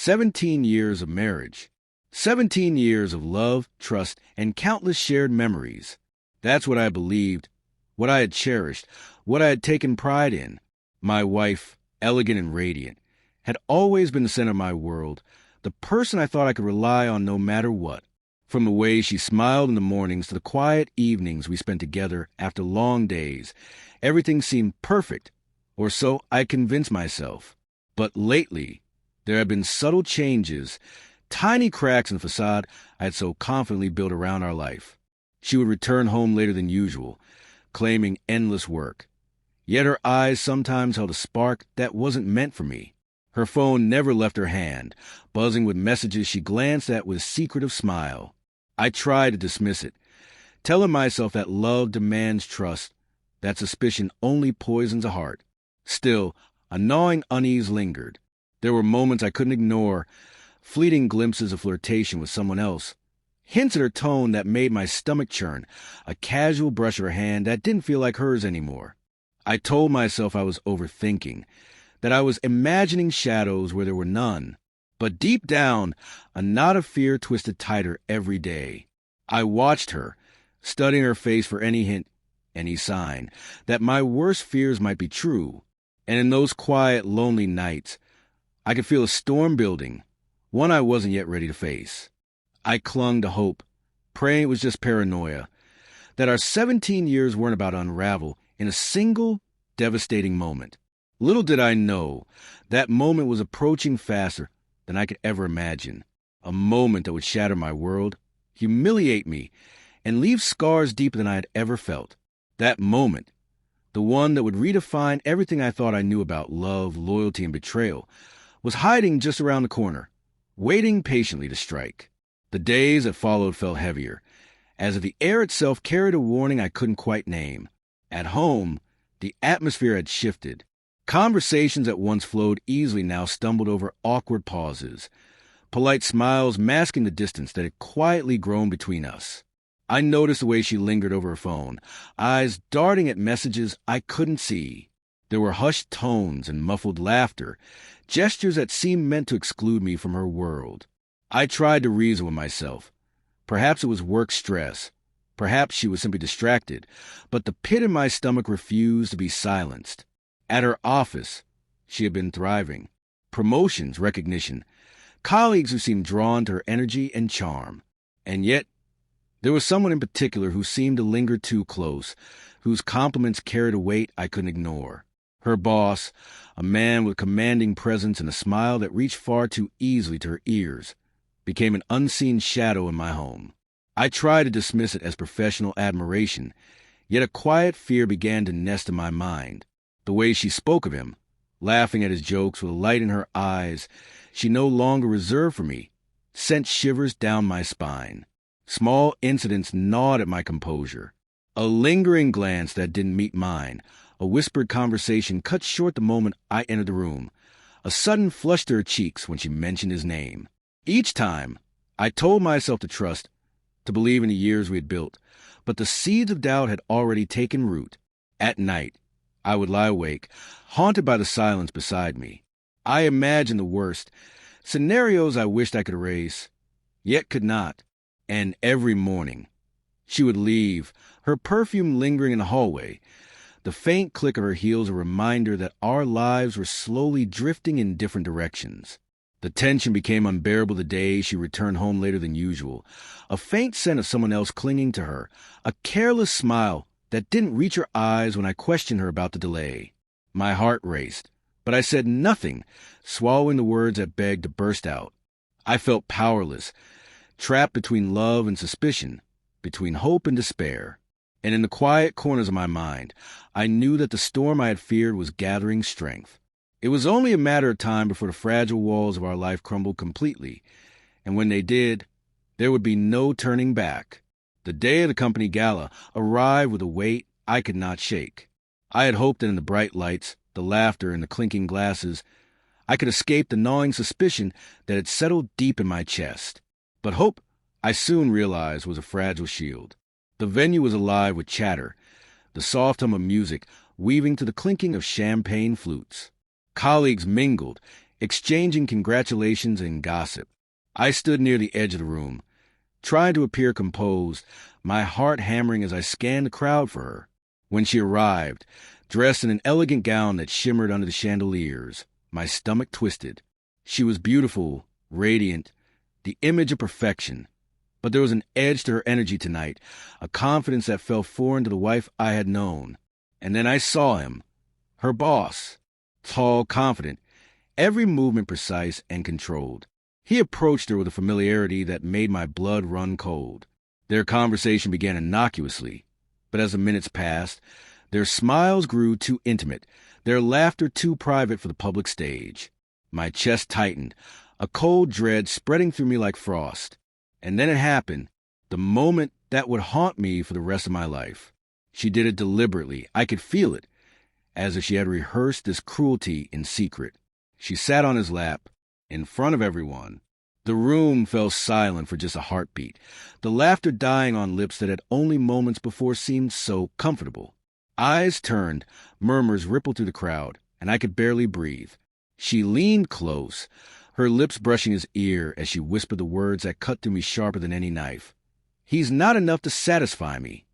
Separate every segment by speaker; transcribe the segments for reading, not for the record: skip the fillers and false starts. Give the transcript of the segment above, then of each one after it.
Speaker 1: 17 years of marriage. 17 years of love, trust, and countless shared memories. That's what I believed, what I had cherished, what I had taken pride in. My wife, elegant and radiant, had always been the center of my world, the person I thought I could rely on no matter what. From the way she smiled in the mornings to the quiet evenings we spent together after long days, everything seemed perfect, or so I convinced myself. But lately, there had been subtle changes, tiny cracks in the facade I had so confidently built around our life. She would return home later than usual, claiming endless work. Yet her eyes sometimes held a spark that wasn't meant for me. Her phone never left her hand, buzzing with messages she glanced at with a secretive smile. I tried to dismiss it, telling myself that love demands trust, that suspicion only poisons a heart. Still, a gnawing unease lingered. There were moments I couldn't ignore, fleeting glimpses of flirtation with someone else, hints at her tone that made my stomach churn, a casual brush of her hand that didn't feel like hers anymore. I told myself I was overthinking, that I was imagining shadows where there were none. But deep down, a knot of fear twisted tighter every day. I watched her, studying her face for any hint, any sign, that my worst fears might be true. And in those quiet, lonely nights, I could feel a storm building, one I wasn't yet ready to face. I clung to hope, praying it was just paranoia, that our 17 years weren't about to unravel in a single, devastating moment. Little did I know, that moment was approaching faster than I could ever imagine. A moment that would shatter my world, humiliate me, and leave scars deeper than I had ever felt. That moment, the one that would redefine everything I thought I knew about love, loyalty, and betrayal, was hiding just around the corner, waiting patiently to strike. The days that followed felt heavier, as if the air itself carried a warning I couldn't quite name. At home, the atmosphere had shifted. Conversations that once flowed easily now stumbled over awkward pauses, polite smiles masking the distance that had quietly grown between us. I noticed the way she lingered over her phone, eyes darting at messages I couldn't see. There were hushed tones and muffled laughter, gestures that seemed meant to exclude me from her world. I tried to reason with myself. Perhaps it was work stress. Perhaps she was simply distracted, but the pit in my stomach refused to be silenced. At her office, she had been thriving. Promotions, recognition, colleagues who seemed drawn to her energy and charm. And yet, there was someone in particular who seemed to linger too close, whose compliments carried a weight I couldn't ignore. Her boss, a man with commanding presence and a smile that reached far too easily to her ears, became an unseen shadow in my home. I tried to dismiss it as professional admiration, yet a quiet fear began to nest in my mind. The way she spoke of him, laughing at his jokes with a light in her eyes she no longer reserved for me, sent shivers down my spine. Small incidents gnawed at my composure. A lingering glance that didn't meet mine, a whispered conversation cut short the moment I entered the room, a sudden flush to her cheeks when she mentioned his name. Each time, I told myself to trust, to believe in the years we had built, but the seeds of doubt had already taken root. At night, I would lie awake, haunted by the silence beside me. I imagined the worst, scenarios I wished I could erase, yet could not. And every morning, she would leave, her perfume lingering in the hallway, the faint click of her heels a reminder that our lives were slowly drifting in different directions. The tension became unbearable the day she returned home later than usual, a faint scent of someone else clinging to her, a careless smile that didn't reach her eyes when I questioned her about the delay. My heart raced, but I said nothing, swallowing the words that begged to burst out. I felt powerless, trapped between love and suspicion, between hope and despair. And in the quiet corners of my mind, I knew that the storm I had feared was gathering strength. It was only a matter of time before the fragile walls of our life crumbled completely, and when they did, there would be no turning back. The day of the company gala arrived with a weight I could not shake. I had hoped that in the bright lights, the laughter, and the clinking glasses, I could escape the gnawing suspicion that had settled deep in my chest. But hope, I soon realized, was a fragile shield. The venue was alive with chatter, the soft hum of music weaving to the clinking of champagne flutes. Colleagues mingled, exchanging congratulations and gossip. I stood near the edge of the room, trying to appear composed, my heart hammering as I scanned the crowd for her. When she arrived, dressed in an elegant gown that shimmered under the chandeliers, my stomach twisted. She was beautiful, radiant, the image of perfection. But there was an edge to her energy tonight, a confidence that felt foreign to the wife I had known. And then I saw him, her boss, tall, confident, every movement precise and controlled. He approached her with a familiarity that made my blood run cold. Their conversation began innocuously, but as the minutes passed, their smiles grew too intimate, their laughter too private for the public stage. My chest tightened, a cold dread spreading through me like frost. And then it happened, the moment that would haunt me for the rest of my life. She did it deliberately. I could feel it, as if she had rehearsed this cruelty in secret. She sat on his lap, in front of everyone. The room fell silent for just a heartbeat, the laughter dying on lips that had only moments before seemed so comfortable. Eyes turned, murmurs rippled through the crowd, and I could barely breathe. She leaned close, her lips brushing his ear as she whispered the words that cut through me sharper than any knife. "He's not enough to satisfy me."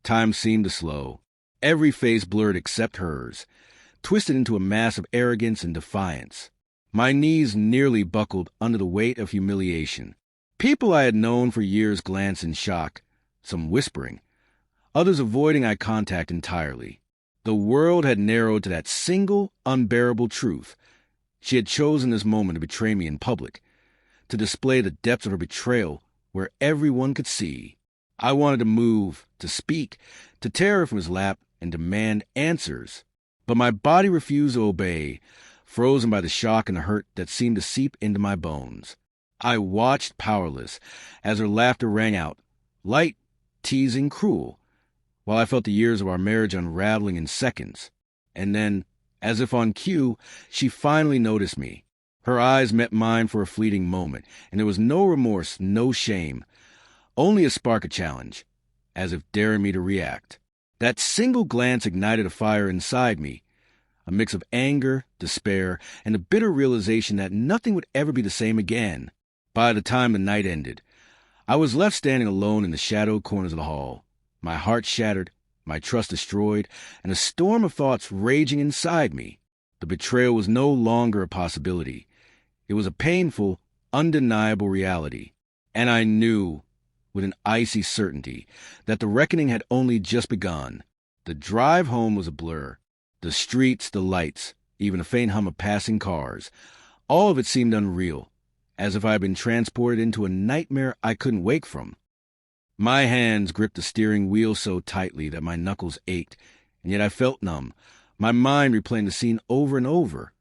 Speaker 1: Time seemed to slow. Every face blurred except hers, twisted into a mass of arrogance and defiance. My knees nearly buckled under the weight of humiliation. People I had known for years glanced in shock, some whispering, others avoiding eye contact entirely. The world had narrowed to that single, unbearable truth. She had chosen this moment to betray me in public, to display the depths of her betrayal where everyone could see. I wanted to move, to speak, to tear her from his lap and demand answers. But my body refused to obey, frozen by the shock and the hurt that seemed to seep into my bones. I watched powerless as her laughter rang out, light, teasing, cruel, while I felt the years of our marriage unraveling in seconds. And then, as if on cue, she finally noticed me. Her eyes met mine for a fleeting moment, and there was no remorse, no shame, only a spark of challenge, as if daring me to react. That single glance ignited a fire inside me, a mix of anger, despair, and a bitter realization that nothing would ever be the same again. By the time the night ended, I was left standing alone in the shadowed corners of the hall, my heart shattered, my trust destroyed, and a storm of thoughts raging inside me. The betrayal was no longer a possibility. It was a painful, undeniable reality. And I knew, with an icy certainty, that the reckoning had only just begun. The drive home was a blur. The streets, the lights, even a faint hum of passing cars, all of it seemed unreal, as if I had been transported into a nightmare I couldn't wake from. My hands gripped the steering wheel so tightly that my knuckles ached, and yet I felt numb, my mind replaying the scene over and over.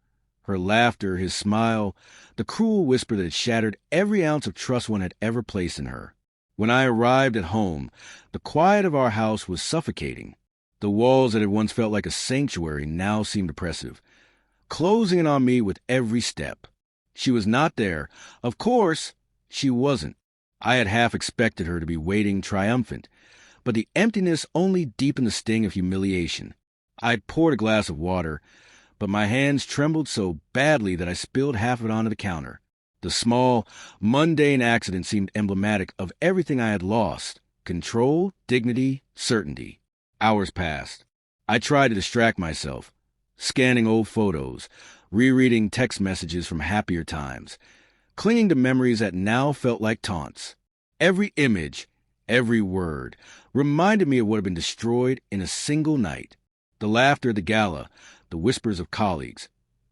Speaker 1: Her laughter, his smile, the cruel whisper that had shattered every ounce of trust one had ever placed in her. When I arrived at home, the quiet of our house was suffocating. The walls that had once felt like a sanctuary now seemed oppressive, closing in on me with every step. She was not there. Of course, she wasn't. I had half expected her to be waiting triumphant, but the emptiness only deepened the sting of humiliation. I poured a glass of water, but my hands trembled so badly that I spilled half of it onto the counter. The small, mundane accident seemed emblematic of everything I had lost: control, dignity, certainty. Hours passed. I tried to distract myself, scanning old photos, rereading text messages from happier times, clinging to memories that now felt like taunts. Every image, every word, reminded me of what had been destroyed in a single night. The laughter at the gala, the whispers of colleagues.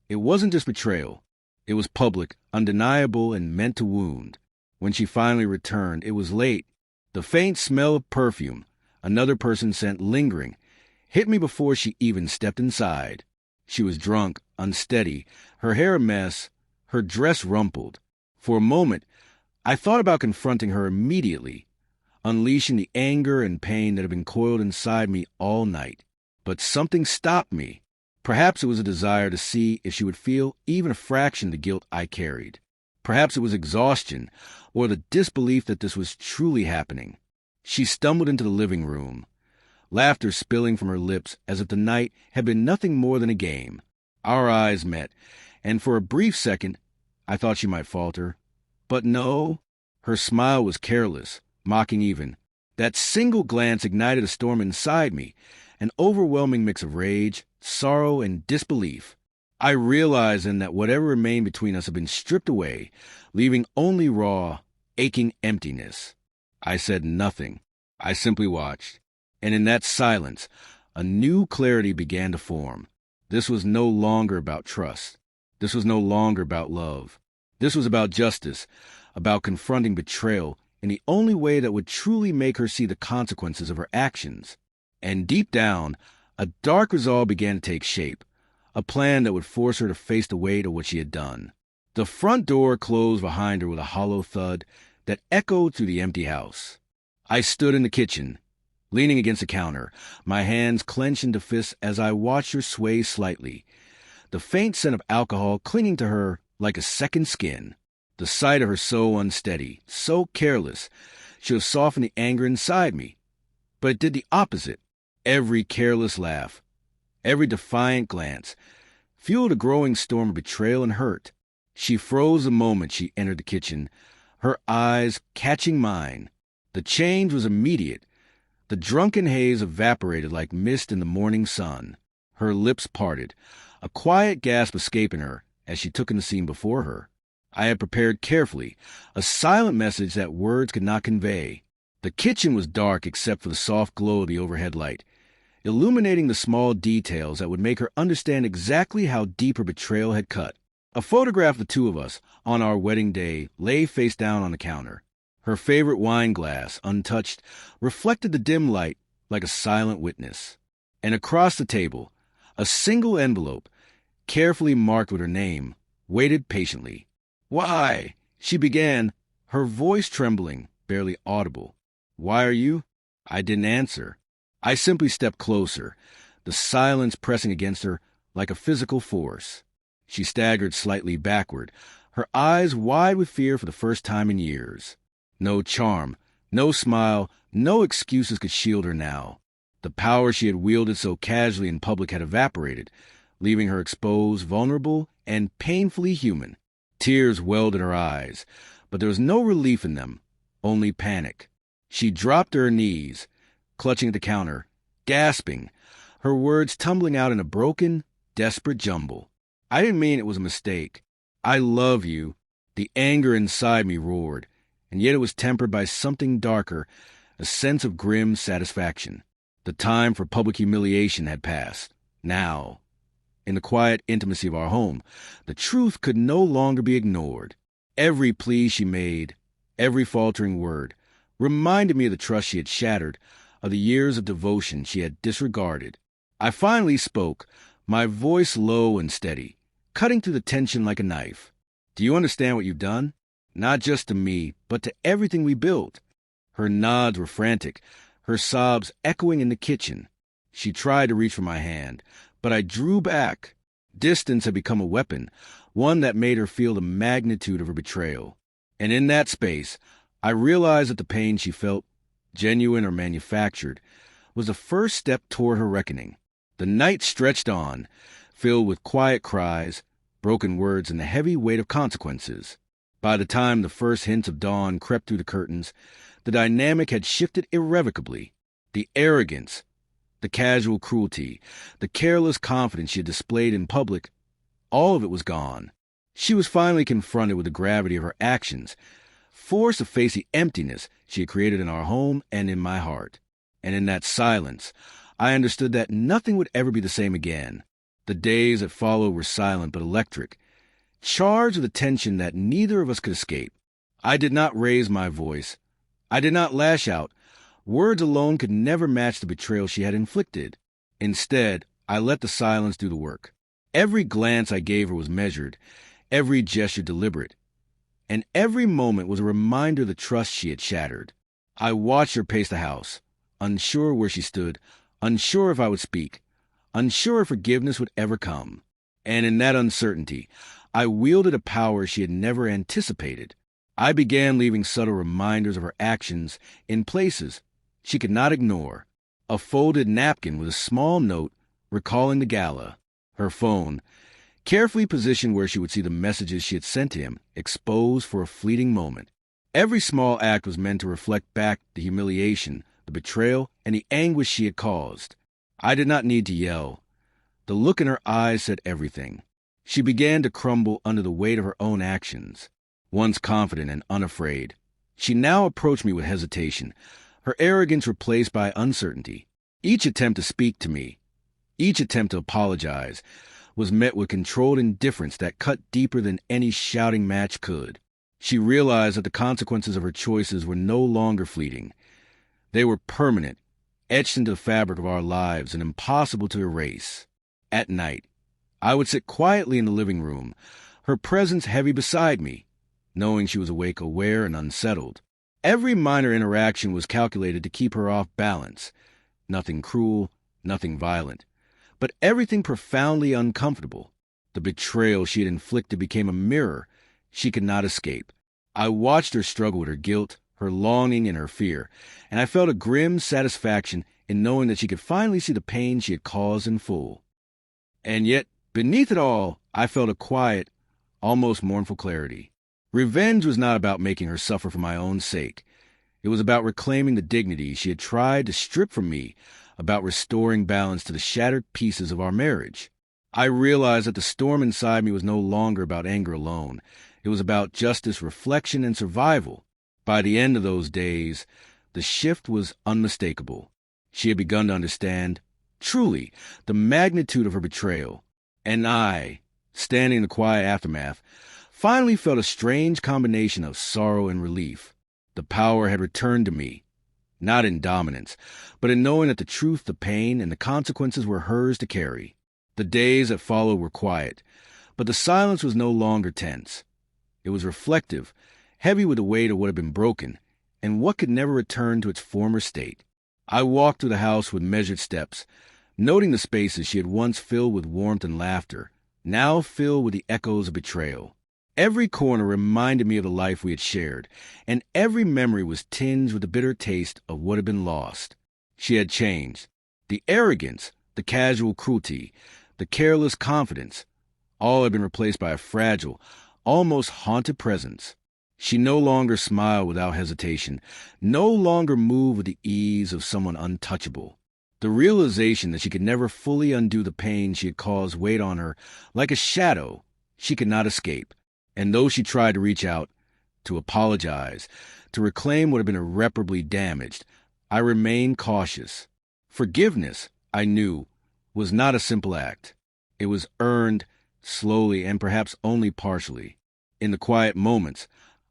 Speaker 1: It wasn't just betrayal. It was public, undeniable, and meant to wound. When she finally returned, it was late. The faint smell of perfume, another person's scent lingering, hit me before she even stepped inside. She was drunk, unsteady, her hair a mess, her dress rumpled. For a moment, I thought about confronting her immediately, unleashing the anger and pain that had been coiled inside me all night. But something stopped me. Perhaps it was a desire to see if she would feel even a fraction of the guilt I carried. Perhaps it was exhaustion, or the disbelief that this was truly happening. She stumbled into the living room, laughter spilling from her lips as if the night had been nothing more than a game. Our eyes met, and for a brief second, I thought she might falter. But no, her smile was careless, mocking even. That single glance ignited a storm inside me, an overwhelming mix of rage, sorrow, and disbelief. I realized then that whatever remained between us had been stripped away, leaving only raw, aching emptiness. I said nothing. I simply watched. And in that silence, a new clarity began to form. This was no longer about trust. This was no longer about love. This was about justice, about confronting betrayal in the only way that would truly make her see the consequences of her actions. And deep down, a dark resolve began to take shape, a plan that would force her to face the weight of what she had done. The front door closed behind her with a hollow thud that echoed through the empty house. I stood in the kitchen, leaning against the counter, my hands clenched into fists as I watched her sway slightly, the faint scent of alcohol clinging to her like a second skin. The sight of her so unsteady, so careless, should have softened the anger inside me. But it did the opposite. Every careless laugh, every defiant glance, fueled a growing storm of betrayal and hurt. She froze the moment she entered the kitchen, her eyes catching mine. The change was immediate. The drunken haze evaporated like mist in the morning sun. Her lips parted, a quiet gasp escaping her as she took in the scene before her. I had prepared carefully, a silent message that words could not convey. The kitchen was dark except for the soft glow of the overhead light, illuminating the small details that would make her understand exactly how deep her betrayal had cut. A photograph of the two of us on our wedding day lay face down on the counter. Her favorite wine glass, untouched, reflected the dim light like a silent witness. And across the table, a single envelope, carefully marked with her name, waited patiently. "Why?" she began, her voice trembling, barely audible. "Why are you?" I didn't answer. I simply stepped closer, the silence pressing against her like a physical force. She staggered slightly backward, her eyes wide with fear for the first time in years. No charm, no smile, no excuses could shield her now. The power she had wielded so casually in public had evaporated, leaving her exposed, vulnerable, and painfully human. Tears welled in her eyes, but there was no relief in them, only panic. She dropped to her knees, clutching at the counter, gasping, her words tumbling out in a broken, desperate jumble. I didn't mean it was a mistake. I love you. The anger inside me roared, and yet it was tempered by something darker, a sense of grim satisfaction. The time for public humiliation had passed. Now, in the quiet intimacy of our home, the truth could no longer be ignored. Every plea she made, every faltering word, reminded me of the trust she had shattered, of the years of devotion she had disregarded. I finally spoke, my voice low and steady, cutting through the tension like a knife. "Do you understand what you've done? Not just to me, but to everything we built." Her nods were frantic, her sobs echoing in the kitchen. She tried to reach for my hand, but I drew back. Distance had become a weapon, one that made her feel the magnitude of her betrayal. And in that space, I realized that the pain she felt, genuine or manufactured, was the first step toward her reckoning. The night stretched on, filled with quiet cries, broken words, and the heavy weight of consequences. By the time the first hints of dawn crept through the curtains, the dynamic had shifted irrevocably. The arrogance, the casual cruelty, the careless confidence she had displayed in public, all of it was gone. She was finally confronted with the gravity of her actions, forced to face the emptiness she had created in our home and in my heart. And in that silence, I understood that nothing would ever be the same again. The days that followed were silent but electric, charged with a tension that neither of us could escape. I did not raise my voice. I did not lash out. Words alone could never match the betrayal she had inflicted. Instead, I let the silence do the work. Every glance I gave her was measured, every gesture deliberate, and every moment was a reminder of the trust she had shattered. I watched her pace the house, unsure where she stood, unsure if I would speak, unsure if forgiveness would ever come. And in that uncertainty, I wielded a power she had never anticipated. I began leaving subtle reminders of her actions in places she could not ignore. A folded napkin with a small note recalling the gala, her phone, carefully positioned where she would see the messages she had sent to him, exposed for a fleeting moment. Every small act was meant to reflect back the humiliation, the betrayal, and the anguish she had caused. I did not need to yell. The look in her eyes said everything. She began to crumble under the weight of her own actions. Once confident and unafraid, she now approached me with hesitation, her arrogance replaced by uncertainty. Each attempt to speak to me, each attempt to apologize, was met with controlled indifference that cut deeper than any shouting match could. She realized that the consequences of her choices were no longer fleeting. They were permanent, etched into the fabric of our lives and impossible to erase. At night, I would sit quietly in the living room, her presence heavy beside me, knowing she was awake, aware, and unsettled. Every minor interaction was calculated to keep her off balance. Nothing cruel, nothing violent, but everything profoundly uncomfortable. The betrayal she had inflicted became a mirror she could not escape. I watched her struggle with her guilt, her longing, and her fear, and I felt a grim satisfaction in knowing that she could finally see the pain she had caused in full. And yet, beneath it all, I felt a quiet, almost mournful clarity. Revenge was not about making her suffer for my own sake. It was about reclaiming the dignity she had tried to strip from me, about restoring balance to the shattered pieces of our marriage. I realized that the storm inside me was no longer about anger alone. It was about justice, reflection, and survival. By the end of those days, the shift was unmistakable. She had begun to understand, truly, the magnitude of her betrayal. And I, standing in the quiet aftermath, finally felt a strange combination of sorrow and relief. The power had returned to me, not in dominance, but in knowing that the truth, the pain, and the consequences were hers to carry. The days that followed were quiet, but the silence was no longer tense. It was reflective, heavy with the weight of what had been broken, and what could never return to its former state. I walked through the house with measured steps, noting the spaces she had once filled with warmth and laughter, now filled with the echoes of betrayal. Every corner reminded me of the life we had shared, and every memory was tinged with the bitter taste of what had been lost. She had changed. The arrogance, the casual cruelty, the careless confidence, all had been replaced by a fragile, almost haunted presence. She no longer smiled without hesitation, no longer moved with the ease of someone untouchable. The realization that she could never fully undo the pain she had caused weighed on her like a shadow she could not escape. And though she tried to reach out, to apologize, to reclaim what had been irreparably damaged, I remained cautious. Forgiveness, I knew, was not a simple act. It was earned, slowly and perhaps only partially. In the quiet moments,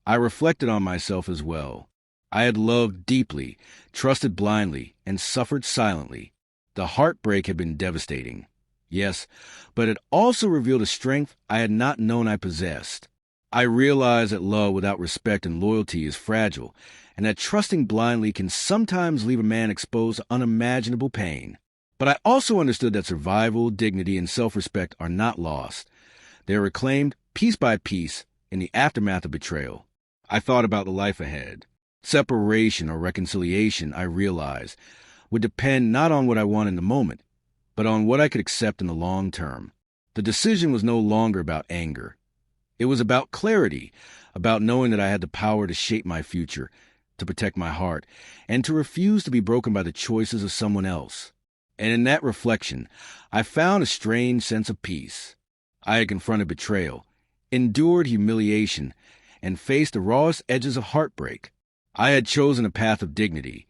Speaker 1: I reflected on myself as well. I had loved deeply, trusted blindly, and suffered silently. The heartbreak had been devastating. Yes, but it also revealed a strength I had not known I possessed. I realized that love without respect and loyalty is fragile, and that trusting blindly can sometimes leave a man exposed to unimaginable pain. But I also understood that survival, dignity, and self-respect are not lost. They are reclaimed piece by piece in the aftermath of betrayal. I thought about the life ahead. Separation or reconciliation, I realized, would depend not on what I want in the moment, but on what I could accept in the long term. The decision was no longer about anger. It was about clarity, about knowing that I had the power to shape my future, to protect my heart, and to refuse to be broken by the choices of someone else. And in that reflection, I found a strange sense of peace. I had confronted betrayal, endured humiliation, and faced the rawest edges of heartbreak. I had chosen a path of dignity,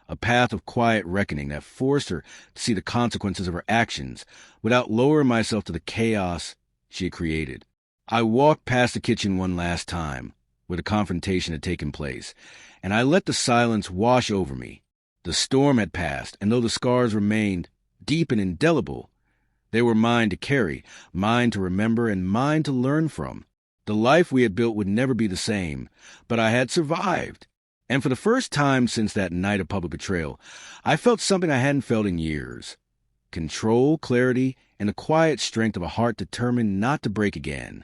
Speaker 1: a path of quiet reckoning that forced her to see the consequences of her actions without lowering myself to the chaos she had created. I walked past the kitchen one last time, where the confrontation had taken place, and I let the silence wash over me. The storm had passed, and though the scars remained, deep and indelible, they were mine to carry, mine to remember, and mine to learn from. The life we had built would never be the same, but I had survived. And for the first time since that night of public betrayal, I felt something I hadn't felt in years. Control, clarity, and the quiet strength of a heart determined not to break again.